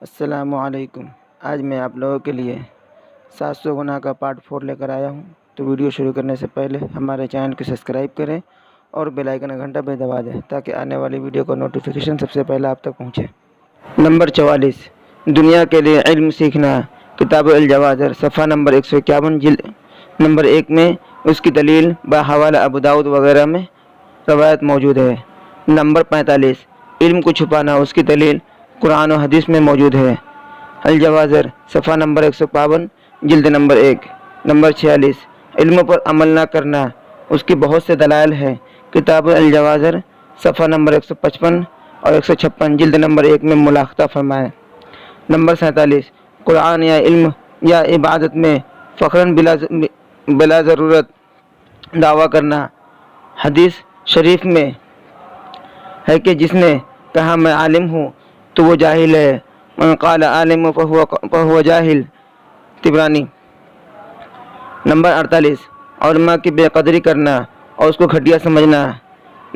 السلام علیکم۔ آج میں آپ لوگوں کے لیے 700 گناہ کا پارٹ 4 لے کر آیا ہوں۔ تو ویڈیو شروع کرنے سے پہلے ہمارے چینل کو سبسکرائب کریں اور بیل آئیکن کا گھنٹہ پہ دبا دیں تاکہ آنے والی ویڈیو کا نوٹیفیکیشن سب سے پہلے آپ تک پہنچے۔ نمبر 44، دنیا کے لیے علم سیکھنا، کتاب الجواہر، صفحہ نمبر 151، جلد نمبر 1 میں اس کی دلیل بحوالہ ابو داؤد وغیرہ میں روایت موجود ہے۔ نمبر 45، علم کو چھپانا، اس کی دلیل قرآن و حدیث میں موجود ہے۔ الجواہر، صفحہ نمبر 152، جلد نمبر 1۔ نمبر 46، علم پر عمل نہ کرنا، اس کی بہت سے دلائل ہیں۔ کتاب الجواہر، صفحہ نمبر 155 اور 156، جلد نمبر 1 میں ملاحظہ فرمائیں۔ نمبر 47، قرآن یا علم یا عبادت میں فخراً بلا ضرورت دعویٰ کرنا۔ حدیث شریف میں ہے کہ جس نے کہا میں عالم ہوں تو وہ جاہل ہے، من قال عالم فہو جاہل، طبرانی۔ نمبر 48، علماء کی بے قدری کرنا اور اس کو گھٹیا سمجھنا۔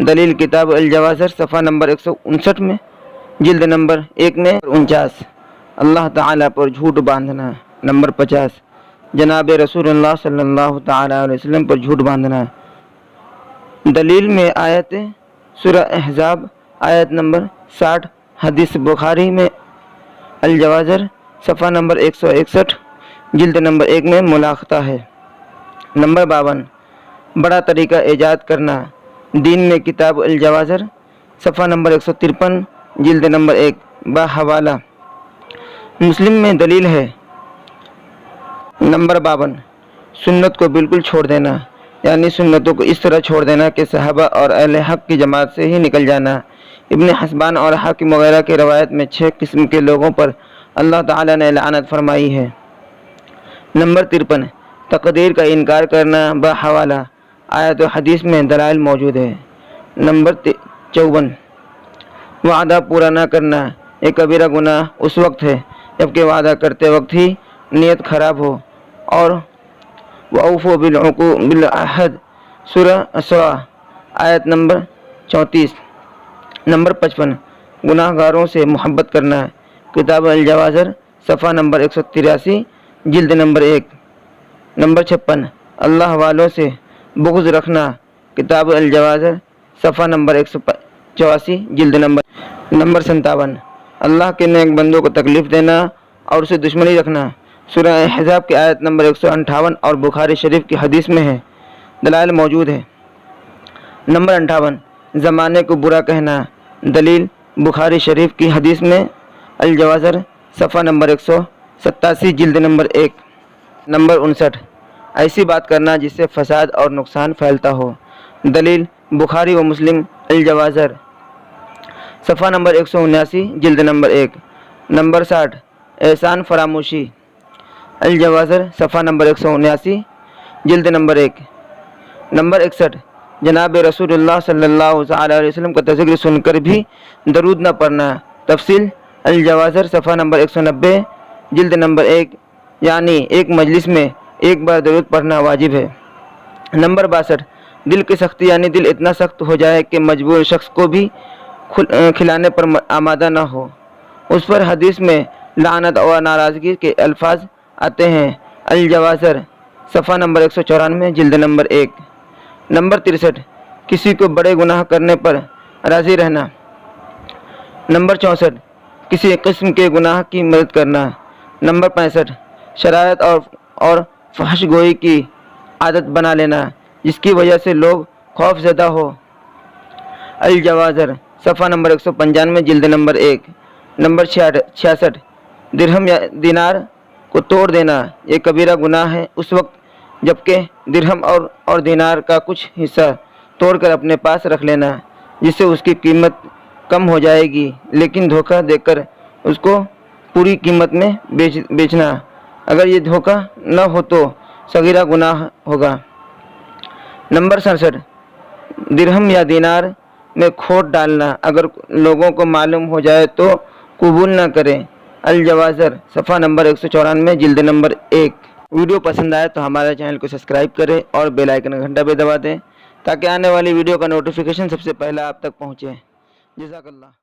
دلیل کتاب الجواہر، صفحہ نمبر 159 میں، جلد نمبر 1 میں 49۔ اللہ تعالیٰ پر جھوٹ باندھنا۔ نمبر 50، جناب رسول اللہ صلی اللہ تعالیٰ علیہ وسلم پر جھوٹ باندھنا۔ دلیل میں آیت سورہ احزاب، آیت نمبر 60، حدیث بخاری میں الجواہر، صفحہ نمبر 161، جلد نمبر 1 میں ملاحظہ ہے۔ نمبر 52، بڑا طریقہ ایجاد کرنا۔ دین میں کتاب الجواہر، صفحہ نمبر 153، جلد نمبر 1، بحوالہ مسلم میں دلیل ہے۔ نمبر 52، سنت کو بالکل چھوڑ دینا، یعنی سنتوں کو اس طرح چھوڑ دینا کہ صحابہ اور اہل حق کی جماعت سے ہی نکل جانا۔ ابن حسبان اور حاکم وغیرہ کی روایت میں 6 قسم کے لوگوں پر اللہ تعالیٰ نے لعنت فرمائی ہے۔ نمبر 53، تقدیر کا انکار کرنا، بحوالہ آیت و حدیث میں دلائل موجود ہے۔ نمبر 54، وعدہ پورا نہ کرنا، ایک کبیرہ گناہ اس وقت ہے جبکہ وعدہ کرتے وقت ہی نیت خراب ہو۔ اور وَأَوْفُوا بِالْعَہْدِ، سورہ اسراء، آیت نمبر 34۔ نمبر 55، گناہ گاروں سے محبت کرنا۔ کتاب الجواہر، صفحہ نمبر 183، جلد نمبر 1۔ نمبر 56، اللہ والوں سے بغض رکھنا۔ کتاب الجواہر، صفحہ نمبر 184، جلد نمبر۔ نمبر 57، اللہ کے نیک بندوں کو تکلیف دینا اور اسے دشمنی رکھنا۔ سورہ احزاب کی آیت نمبر 158 اور بخاری شریف کی حدیث میں ہے، دلائل موجود ہے۔ نمبر 58، زمانے کو برا کہنا۔ دلیل بخاری شریف کی حدیث میں الجواہر، صفحہ نمبر 187، جلد نمبر 1۔ نمبر 59، ایسی بات کرنا جس سے فساد اور نقصان پھیلتا ہو۔ دلیل بخاری و مسلم، الجواہر، صفحہ نمبر 179، جلد نمبر 1۔ نمبر 60، احسان فراموشی۔ الجواہر، صفحہ نمبر 179، جلد نمبر 1۔ نمبر 61، جناب رسول اللہ صلی اللہ علیہ وسلم کا تذکر سن کر بھی درود نہ پڑھنا۔ تفصیل الجواہر، صفحہ نمبر 190، جلد نمبر 1، یعنی ایک مجلس میں ایک بار درود پڑھنا واجب ہے۔ نمبر 62، دل کی سختی، یعنی دل اتنا سخت ہو جائے کہ مجبور شخص کو بھی کھلانے پر آمادہ نہ ہو، اس پر حدیث میں لعنت اور ناراضگی کے الفاظ آتے ہیں۔ الجواہر، صفحہ نمبر 194، جلد نمبر 1۔ نمبر 63، کسی کو بڑے گناہ کرنے پر راضی رہنا۔ نمبر 64، کسی قسم کے گناہ کی مدد کرنا۔ نمبر 65، شرائط اور فحش گوئی کی عادت بنا لینا جس کی وجہ سے لوگ خوف زدہ ہو۔ الجواہر، صفحہ نمبر 195، جلد نمبر 1۔ نمبر 66، درہم یا دینار کو توڑ دینا، یہ کبیرہ گناہ ہے اس وقت جبکہ درہم اور دینار کا کچھ حصہ توڑ کر اپنے پاس رکھ لینا جس سے اس کی قیمت کم ہو جائے گی، لیکن دھوکہ دے کر اس کو پوری قیمت میں بیچنا۔ اگر یہ دھوکہ نہ ہو تو صغیرہ گناہ ہوگا۔ نمبر 67، درہم یا دینار میں کھوٹ ڈالنا، اگر لوگوں کو معلوم ہو جائے تو قبول نہ کریں۔ الجواہر، صفحہ نمبر 194، جلد نمبر 1۔ ویڈیو پسند آئے تو ہمارے چینل کو سبسکرائب کریں اور بیل آئیکن کا گھنٹہ بھی دبا دیں تاکہ آنے والی ویڈیو کا نوٹیفیکیشن سب سے پہلے آپ تک پہنچے۔ جزاک اللہ۔